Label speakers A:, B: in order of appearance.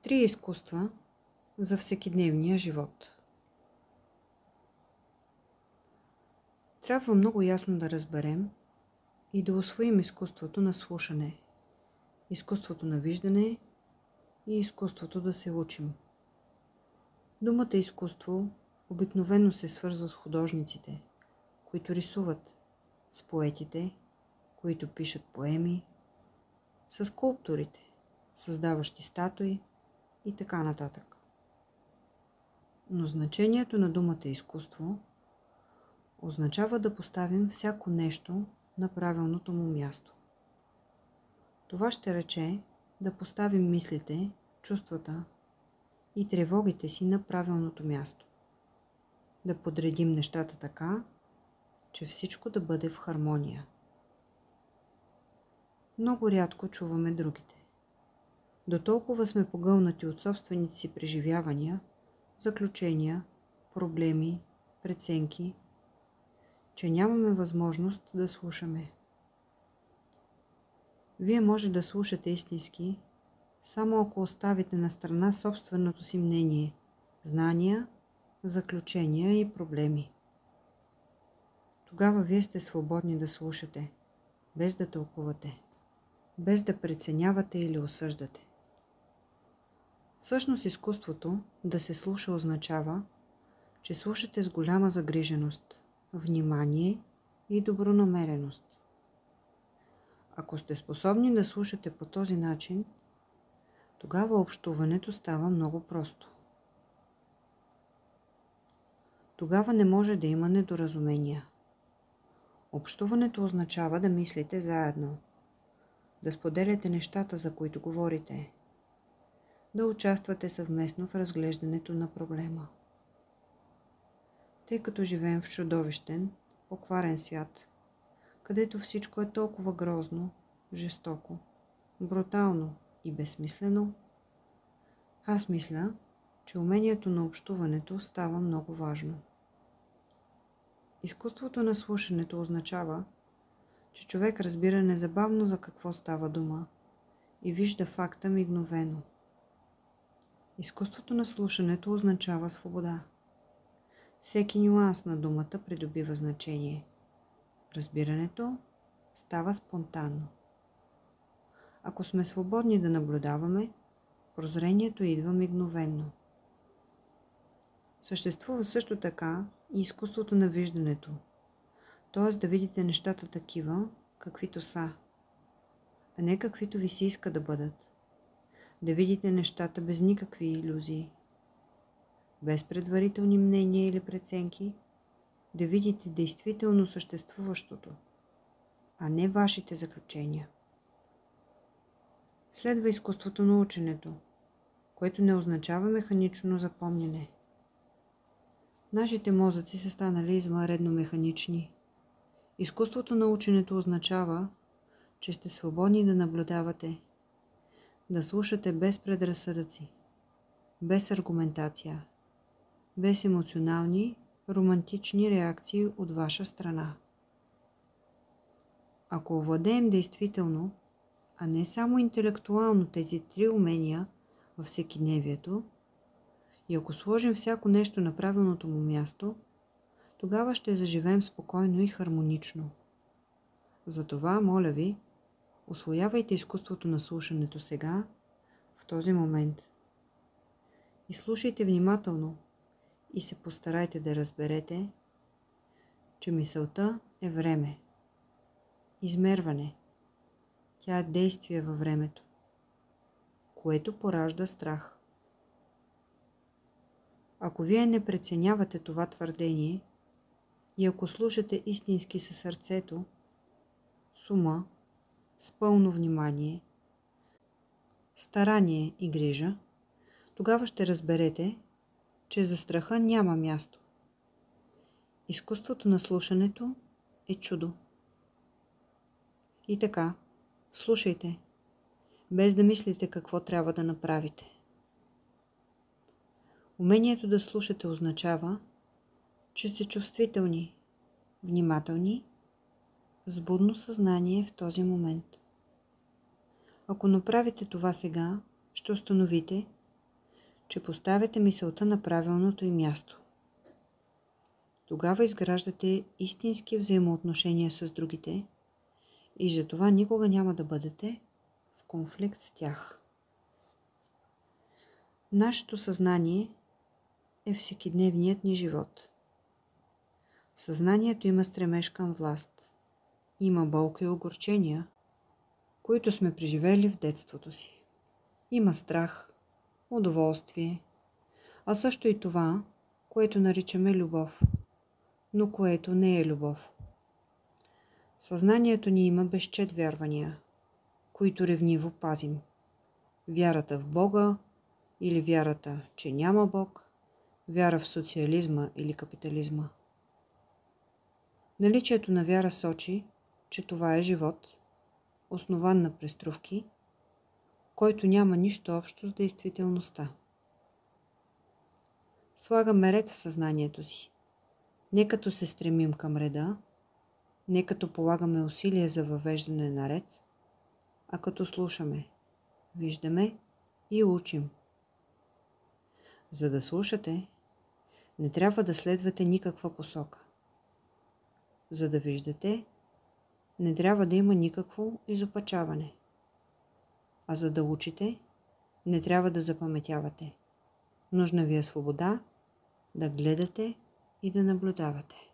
A: Три изкуства за всекидневния живот. Трябва много ясно да разберем и да усвоим изкуството на слушане, изкуството на виждане и изкуството да се учим. Думата изкуство обикновено се свързва с художниците, които рисуват, с поетите, които пишат поеми, с скулпторите, създаващи статуи и така нататък. Но значението на думата изкуство означава да поставим всяко нещо на правилното му място. Това ще рече да поставим мислите, чувствата и тревогите си на правилното място. Да подредим нещата така, че всичко да бъде в хармония. Много рядко чуваме другите. Дотолкова сме погълнати от собствените си преживявания, заключения, проблеми, преценки, че нямаме възможност да слушаме. Вие може да слушате истински, само ако оставите на страна собственото си мнение, знания, заключения и проблеми. Тогава вие сте свободни да слушате, без да тълкувате, без да преценявате или осъждате. Всъщност изкуството да се слуша означава, че слушате с голяма загриженост, внимание и добронамереност. Ако сте способни да слушате по този начин, тогава общуването става много просто. Тогава не може да има недоразумения. Общуването означава да мислите заедно, да споделяте нещата, за които говорите, да участвате съвместно в разглеждането на проблема. Тъй като живеем в чудовищен, покварен свят, където всичко е толкова грозно, жестоко, брутално и безсмислено, аз мисля, че умението на общуването става много важно. Изкуството на слушането означава, че човек разбира незабавно за какво става дума и вижда факта мигновено. Изкуството на слушането означава свобода. Всеки нюанс на думата придобива значение. Разбирането става спонтанно. Ако сме свободни да наблюдаваме, прозрението идва мигновено. Съществува също така и изкуството на виждането, т.е. да видите нещата такива, каквито са, а не каквито ви се иска да бъдат. Да видите нещата без никакви илюзии, без предварителни мнения или преценки, да видите действително съществуващото, а не вашите заключения. Следва изкуството на ученето, което не означава механично запомняне. Нашите мозъци са станали извънредно механични. Изкуството на ученето означава, че сте свободни да наблюдавате, да слушате без предразсъдъци, без аргументация, без емоционални, романтични реакции от ваша страна. Ако овладеем действително, а не само интелектуално тези три умения във всекидневието, и ако сложим всяко нещо на правилното му място, тогава ще заживеем спокойно и хармонично. Затова, моля ви, усвоявайте изкуството на слушането сега, в този момент. И слушайте внимателно и се постарайте да разберете, че мисълта е време, измерване. Тя е действие във времето, което поражда страх. Ако вие не преценявате това твърдение и ако слушате истински със сърцето, с ума, с пълно внимание, старание и грижа, тогава ще разберете, че за страха няма място. Изкуството на слушането е чудо. И така, слушайте, без да мислите какво трябва да направите. Умението да слушате означава, че сте чувствителни, внимателни, с будно съзнание в този момент. Ако направите това сега, ще установите, че поставяте мисълта на правилното й място. Тогава изграждате истински взаимоотношения с другите и затова никога няма да бъдете в конфликт с тях. Нашето съзнание е всекидневният ни живот. В съзнанието има стремеж към власт. Има болка и огорчения, които сме преживели в детството си. Има страх, удоволствие, а също и това, което наричаме любов, но което не е любов. В съзнанието ни има безчет вярвания, които ревниво пазим. Вярата в Бога или вярата, че няма Бог, вяра в социализма или капитализма. Наличието на вяра сочи, че това е живот, основан на преструвки, който няма нищо общо с действителността. Слагаме ред в съзнанието си, не като се стремим към реда, не като полагаме усилия за въвеждане на ред, а като слушаме, виждаме и учим. За да слушате, не трябва да следвате никаква посока. За да виждате, не трябва да има никакво изопачаване. А за да учите, не трябва да запаметявате. Нужна ви е свобода да гледате и да наблюдавате.